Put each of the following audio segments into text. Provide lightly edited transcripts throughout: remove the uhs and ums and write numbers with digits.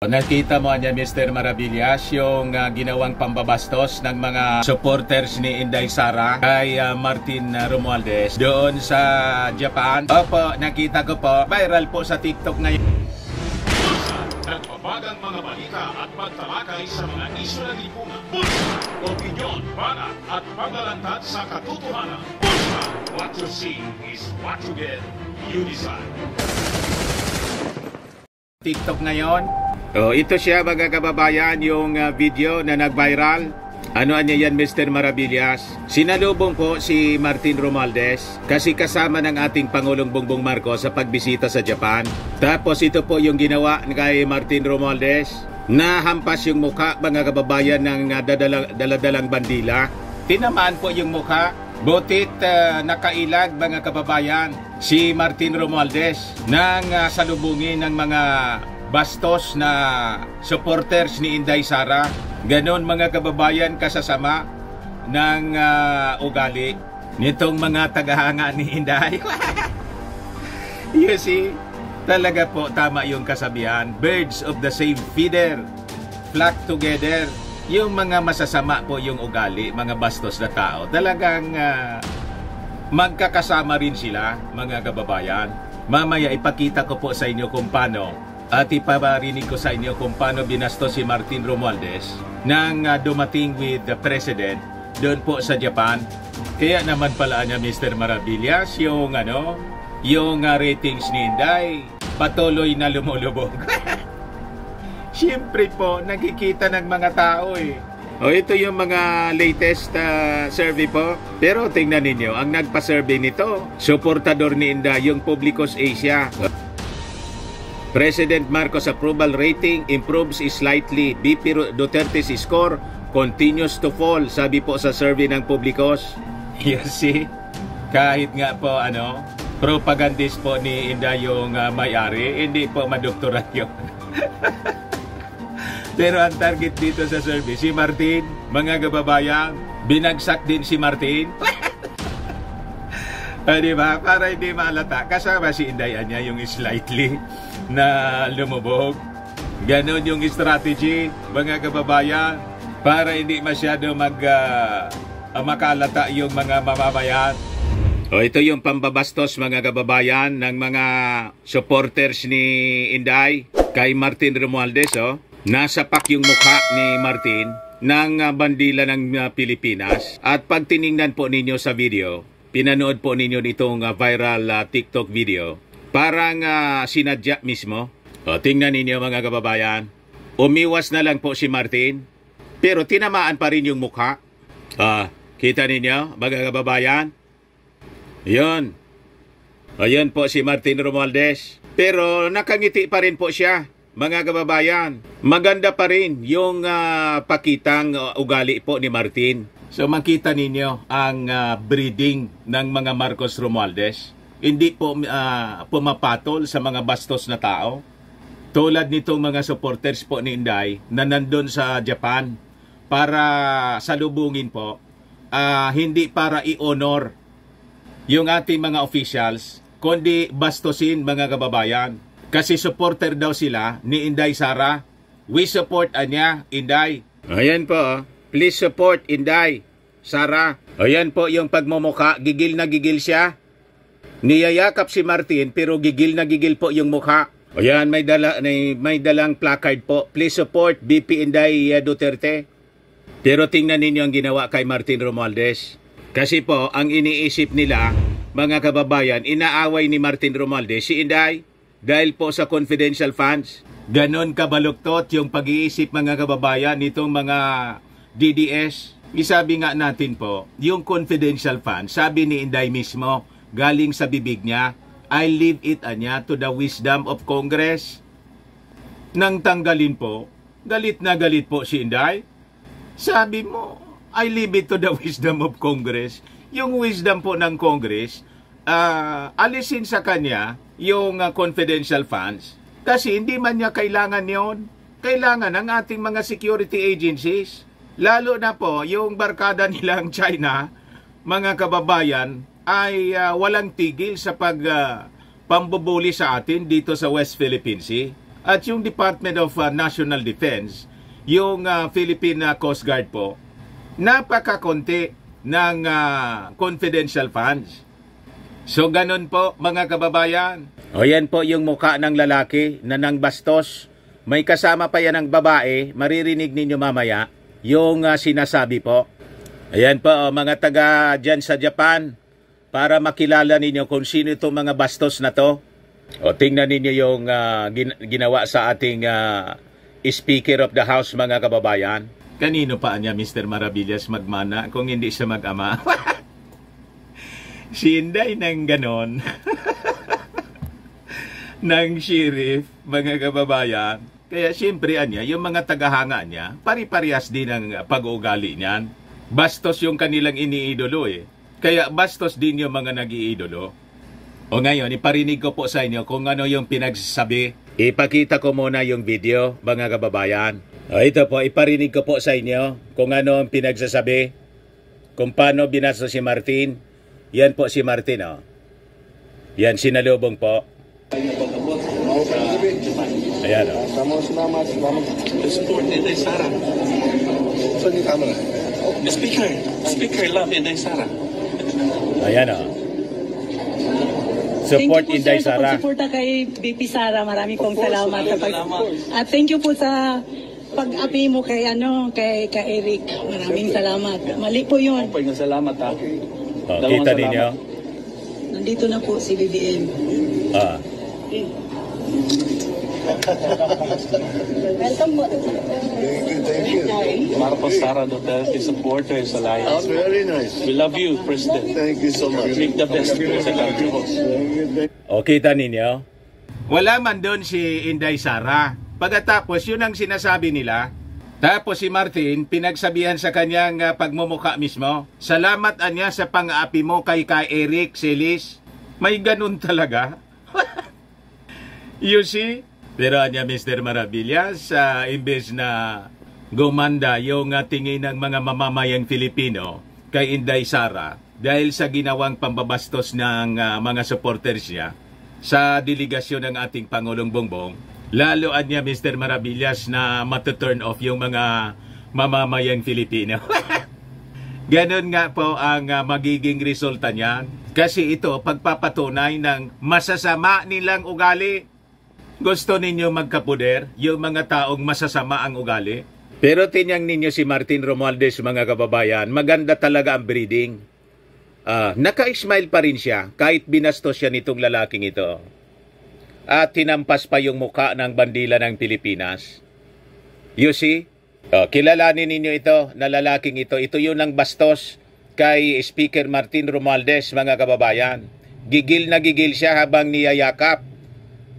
Nakita mo niya Mr. Maravillas yung ginawang pambabastos ng mga supporters ni Inday Sara kay Martin Romualdez doon sa Japan. Opo, nakita ko po. Viral po sa TikTok ngayon. Nagbabagang mga balita at pagtalakay sa mga isyu ng lipunan. Bulsa! Opinyon, banat at paglalantad sa katotohanan. Bulsa! What you see is what you get. You decide. TikTok ngayon. Ito siya mga kababayan, yung video na nag-viral. Ano niya yan Mr. Maravillas? Sinalubong po si Martin Romualdez kasi kasama ng ating Pangulong Bongbong Marcos sa pagbisita sa Japan. Tapos ito po yung ginawa kay Martin Romualdez. Nahampas yung mukha mga kababayan ng daladalang bandila. Tinamaan po yung mukha. Butit nakailag mga kababayan si Martin Romualdez nang salubungin ng mga bastos na supporters ni Inday Sara. Ganon mga kababayan kasasama ng ugali nitong mga tagahanga ni Inday. You see, talaga po tama yung kasabihan, birds of the same feather flock together. Yung mga masasama po yung ugali, mga bastos na tao, talagang magkakasama rin sila mga kababayan. Mamaya ipakita ko po sa inyo kung paano at ipabarinig ko sa inyo kung paano binastos si Martin Romualdez nang dumating with the President doon po sa Japan. Kaya naman pala niya Mr. Maravillas yung ratings ni Inday patuloy na lumulubog. Siyempre po nakikita ng mga tao ito yung mga latest survey po. Pero tingnan ninyo, ang nagpa-survey nito, suportador ni Inday, yung Publicos Asia. President Marcos approval rating improves slightly. BP Duterte's score continues to fall, sabi po sa survey ng Publicos. You see, kahit nga po propagandist po ni Inday yung may-ari, hindi po madoktoran yun. Pero ang target dito sa survey, si Martin, mga kababayan, binagsak din si Martin. Diba? Para hindi malata. Kasama si Inday niya yung slightly na lumubog. Ganon yung strategy, mga kababayan, para hindi masyado makalata yung mga mamamayan. Ito yung pambabastos mga kababayan ng mga supporters ni Inday kay Martin Romualdez. Nasapak yung mukha ni Martin ng bandila ng Pilipinas. At pag tiningnan po ninyo sa video, pinanood po ninyo itong viral TikTok video, parang sinadya mismo. Tingnan ninyo mga kababayan, umiwas na lang po si Martin, pero tinamaan pa rin yung mukha. Kita ninyo mga kababayan? Yun. Ayan po si Martin Romualdez. Pero nakangiti pa rin po siya mga kababayan. Maganda pa rin yung pakitang ugali po ni Martin. So makita ninyo ang breeding ng mga Marcos Romualdez. Hindi po pumapatol sa mga bastos na tao. Tulad nitong mga supporters po ni Inday na nandun sa Japan para salubungin po. Hindi para i-honor yung ating mga officials, kundi bastosin mga kababayan. Kasi supporter daw sila ni Inday Sara. We support niya, Inday. Ayan po, please support Inday Sara. Ayan po yung pagmumukha, gigil na gigil siya. Niyayakap si Martin pero gigil na gigil po yung mukha. Ayan, may dalang placard po. Please support BP Inday Duterte. Pero tingnan ninyo ang ginawa kay Martin Romualdez. Kasi po, ang iniisip nila, mga kababayan, inaaway ni Martin Romualdez si Inday dahil po sa confidential funds. Ganon kabaluktot yung pag-iisip mga kababayan nitong mga DDS. Isabi nga natin po, yung confidential funds, sabi ni Inday mismo, galing sa bibig niya, I leave it to the wisdom of Congress. Nang tanggalin po, galit na galit po si Inday. Sabi mo, I leave it to the wisdom of Congress. Yung wisdom po ng Congress, alisin sa kanya yung confidential funds. Kasi hindi man niya kailangan yon. Kailangan ng ating mga security agencies. Lalo na po yung barkada nilang China, mga kababayan, ay walang tigil sa pambubuli sa atin dito sa West Philippine Sea. At yung Department of National Defense, yung Philippine Coast Guard po, napakakonti ng confidential funds. So ganun po mga kababayan. O yan po yung mukha ng lalaki na nang bastos. May kasama pa yan ng babae, maririnig ninyo mamaya yung sinasabi po. Ayan po mga taga dyan sa Japan, para makilala ninyo kung sino itong mga bastos na to. O tingnan ninyo yung ginawa sa ating Speaker of the House mga kababayan. Kanino pa niya Mr. Maravillas magmana kung hindi siya mag-ama? Si Inday nang ganon. Ng sheriff mga kababayan. Kaya siyempre anya, yung mga tagahanga niya, pari-parehas din ang pag-uugali niyan. Bastos yung kanilang iniidolo eh. Kaya bastos din yung mga nag-iidolo. O ngayon, iparinig ko po sa inyo kung ano yung pinagsasabi. Ipakita ko muna yung video, mga kababayan. O ito po, iparinig ko po sa inyo kung ano ang pinagsasabi. Kung paano binastos si Martin. Yan po si Martin, oh. Yan, sinalubong po. Ayan, oh. Salamat. Support Inday Sara. Saan yung camera? Speaker, love Inday Sara. Ayan, oh. Support Inday Sara. Suporta kay BP Sara. Marami pong salamat. At thank you po sa pag-api mo kay Eric. Maraming salamat. Mali po yun. Salamat ha. Oh, kita ninyo. Nandito na po si BBM. Welcome po. Thank you. Marcos Sara Duterte supporters alliance. Very nice. We love you, President. Thank you so much. Make the best for the country. O, kita ninyo. Wala man doon si Inday Sara. Pagkatapos, yun ang sinasabi nila. Tapos si Martin, pinagsabihan sa kanyang pagmumukha mismo. Salamat anya sa pang-aapi mo kay Eric Celis. May ganun talaga. You see? Pero anya Mr. Maravillas, imbes na gumanda yung tingin ng mga mamamayang Filipino kay Inday Sara dahil sa ginawang pambabastos ng mga supporters niya sa delegasyon ng ating Pangulong Bongbong, lalo anya Mr. Maravillas na matuturn off yung mga mamamayang Filipino. Ganon nga po ang magiging resulta niyan. Kasi ito pagpapatunay ng masasama nilang ugali. Gusto ninyo magkapuder, yung mga taong masasama ang ugali? Pero tinyang ninyo si Martin Romualdez mga kababayan, maganda talaga ang breeding. Naka-smile pa rin siya kahit binastos siya nitong lalaking ito. At tinampas pa yung mukha ng bandila ng Pilipinas. You see? Kilalanin ninyo ito na lalaking ito. Ito yun ang bastos kay Speaker Martin Romualdez mga kababayan. Gigil na gigil siya habang niyayakap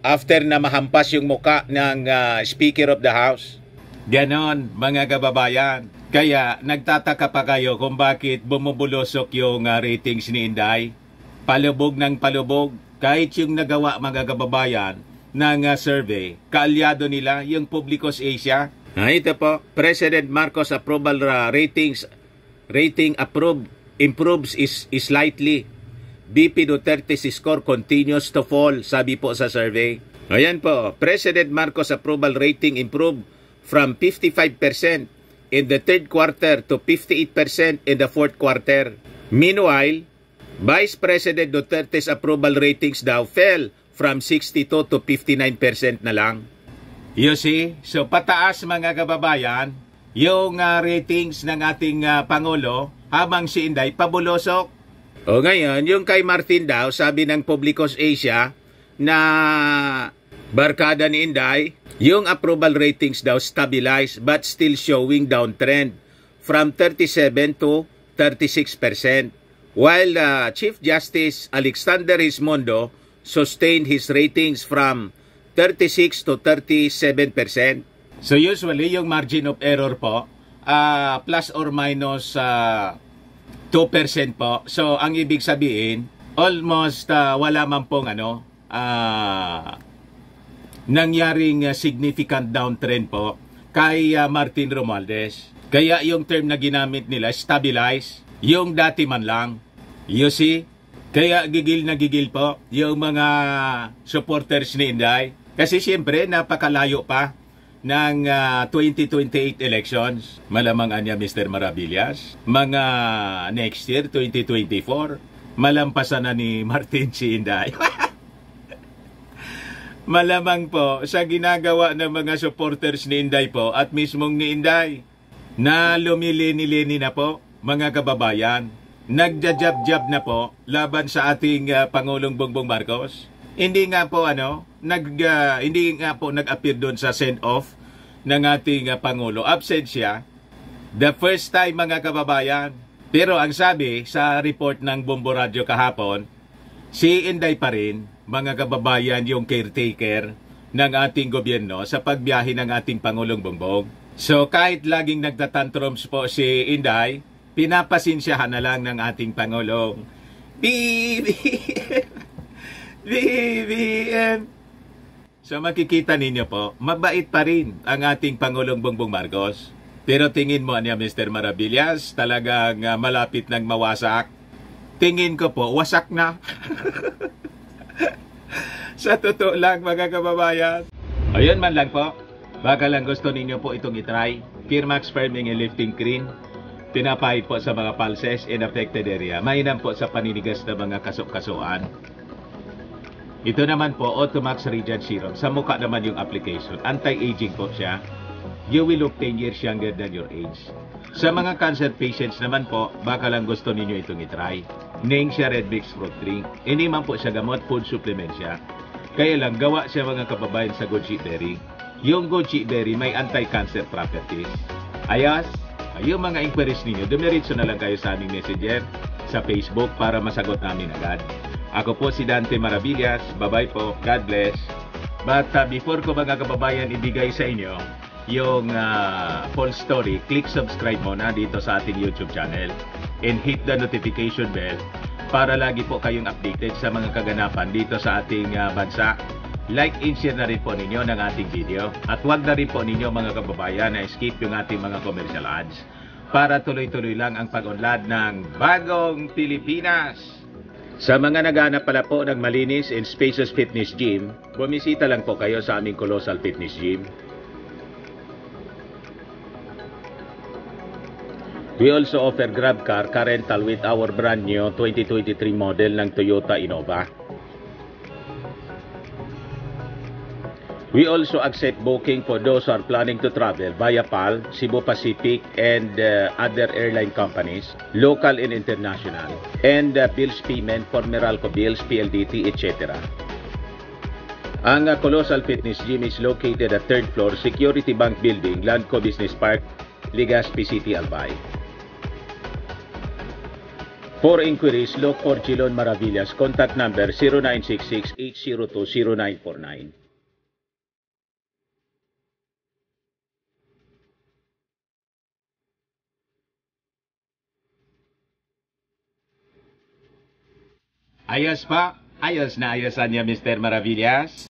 after na mahampas yung mukha ng Speaker of the House. Ganon mga kababayan. Kaya nagtataka pa kayo kung bakit bumubulosok yung ratings ni Inday. Palubog ng palubog. Kahit yung nagawa mga kababayan ng survey, kaalyado nila yung Publicos Asia. Ito po, President Marcos approval rating improves is slightly. BP Duterte's score continues to fall, sabi po sa survey. Ayan po, President Marcos approval rating improved from 55% in the third quarter to 58% in the fourth quarter. Meanwhile, Vice President Duterte's approval ratings daw fell from 62 to 59% na lang. You see? So pataas mga kababayan, yung ratings ng ating Pangulo habang si Inday pabulosok. O ngayon, yung kay Martin daw, sabi ng Publicos Asia na barkada ni Inday, yung approval ratings daw stabilized but still showing downtrend from 37 to 36%. While Chief Justice Alexander Rismondo sustained his ratings from 36 to 37%. So usually, yung margin of error po, plus or minus 2% po. So, ang ibig sabihin, almost wala man pong nangyaring significant downtrend po kay Martin Romualdez. Kaya yung term na ginamit nila, stabilize, yung dati man lang. You see? Kaya gigil na gigil po yung mga supporters ni Inday. Kasi siyempre, napakalayo pa ng 2028 elections. Malamang anya Mr. Maravillas. Mga next year, 2024, malampasan na ni Martin si Inday. Malamang po sa ginagawa ng mga supporters ni Inday po at mismong ni Inday na lumilini-lini na po mga kababayan. Nagja-jab-jab na po laban sa ating Pangulong Bongbong Marcos. Hindi nga po nag-appear doon sa send-off ng ating Pangulo. Absent siya. The first time mga kababayan. Pero ang sabi sa report ng Bombo Radio kahapon, si Inday pa rin mga kababayan yung caretaker ng ating gobyerno sa pagbiyahe ng ating Pangulong Bongbong. So kahit laging nagtatantrums po si Inday, pinapasinsyahan na lang ng ating Pangulong. BBM. So makikita ninyo po, mabait pa rin ang ating Pangulong Bongbong Marcos. Pero tingin mo niya Mr. Maravillas, talagang malapit nang mawasak. Tingin ko po, wasak na. Sa totoo lang mga kababayan. Ayun man lang po. Baka lang gusto ninyo po itong itry. Firmax Firming and Lifting Cream. Pinapahid po sa mga pulses in affected area. Mainam po sa paninigas na mga kasok-kasuan. Ito naman po, Automax Radiant Serum. Sa mukha naman yung application. Anti-aging po siya. You will look 10 years younger than your age. Sa mga cancer patients naman po, baka lang gusto ninyo itong itry. Ning siya Red Mix Fruit Drink. Hindi man po siya gamot, food supplement siya. Kaya lang, gawa siya mga kababayan sa goji berry. Yung goji berry may anti-cancer properties. Ayos, yung mga inquiries ninyo, dumiritso na lang kayo sa aming messenger sa Facebook para masagot namin agad. Ako po si Dante Maravillas. Bye-bye po. God bless. But before ko mga kababayan ibigay sa inyo yung full story, click subscribe muna dito sa ating YouTube channel and hit the notification bell para lagi po kayong updated sa mga kaganapan dito sa ating bansa. Like and share na rin po ninyo ng ating video at huwag na rin po ninyo mga kababayan na skip yung ating mga commercial ads para tuloy-tuloy lang ang pag-unlad ng Bagong Pilipinas. Sa mga naghahanap pala po ng malinis and spacious fitness gym, bumisita lang po kayo sa aming Colossal Fitness Gym. We also offer grab car rental with our brand new 2023 model ng Toyota Innova. We also accept booking for those who are planning to travel via PAL, Cebu Pacific, and other airline companies, local and international, and bills payment for Meralco bills, PLDT, etc. Ang Colossal Fitness Gym is located at 3rd floor, Security Bank Building, Landco Business Park, Legazpi City, Albay. For inquiries, look for Chilon Maravillas. Contact number 0966-802-0949. Ayos pa? Ayos na ayosan niya Mr. Maravillas.